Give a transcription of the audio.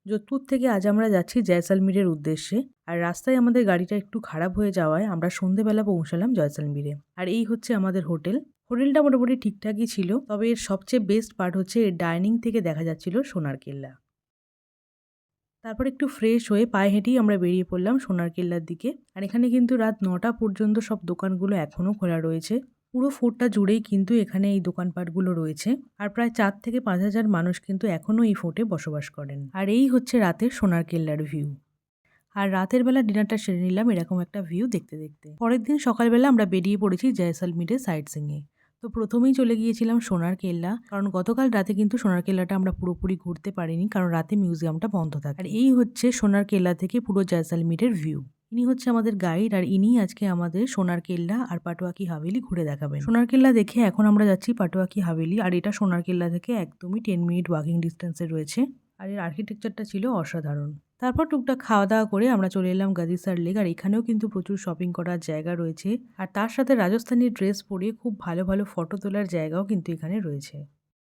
যোধপুর থেকে আজ আমরা যাচ্ছি জয়সলমীরের উদ্দেশ্যে। আর রাস্তায় আমাদের গাড়িটা একটু খারাপ হয়ে যাওয়ায় আমরা সন্ধেবেলা পৌঁছালাম জয়সলমীরে। আর এই হচ্ছে আমাদের হোটেল। হোটেলটা মোটামুটি ঠিকঠাকই ছিল, তবে এর সবচেয়ে বেস্ট পার্ট হচ্ছে এর ডাইনিং থেকে দেখা যাচ্ছিল সোনার কেল্লা। তারপর একটু ফ্রেশ হয়ে পায়ে হেঁটেই আমরা বেরিয়ে পড়লাম সোনার কেল্লার দিকে। আর এখানে কিন্তু রাত ৯টা পর্যন্ত সব দোকানগুলো এখনও খোলা রয়েছে। পুরো ফোর্টটা জুড়েই কিন্তু এখানে এই দোকানপাটগুলো রয়েছে। আর প্রায় ৪ থেকে ৫ হাজার মানুষ কিন্তু এখনও এই ফোর্টে বসবাস করেন। আর এই হচ্ছে রাতের সোনার কেল্লার ভিউ। আর রাতের বেলা ডিনারটা সেরে নিলাম এরকম একটা ভিউ দেখতে দেখতে। পরের দিন সকালবেলা আমরা বেরিয়ে পড়েছি জয়সলমীরের সাইট সিইংয়ে। তো প্রথমেই চলে গিয়েছিলাম সোনার কেল্লা, কারণ গতকাল রাতে কিন্তু সোনার কেল্লাটা আমরা পুরোপুরি ঘুরতে পারিনি, কারণ রাতে মিউজিয়ামটা বন্ধ থাকে। আর এই হচ্ছে সোনার কেল্লা থেকে পুরো জয়সলমীরের ভিউ। ইনি হচ্ছে আমাদের গাইড, আর ইনি আজকে আমাদের সোনার কেল্লা আর পাটুয়া কি হাভেলি ঘুরে দেখাবেন। সোনার কেল্লা দেখে এখন আমরা যাচ্ছি পাটুয়া কি হাভেলি, আর এটা সোনার কেল্লা থেকে একদমই 10 মিনিট ওয়াকিং ডিস্টেন্সে রয়েছে। আর এর আর্কিটেকচারটা ছিল অসাধারণ। তারপর টুকটাক খাওয়া দাওয়া করে আমরা চলে এলাম গাদিসার লেক। আর এখানেও কিন্তু প্রচুর শপিং করার জায়গা রয়েছে, আর তার সাথে রাজস্থানী ড্রেস পরে খুব ভালো ভালো ফটো তোলার জায়গাও কিন্তু এখানে রয়েছে।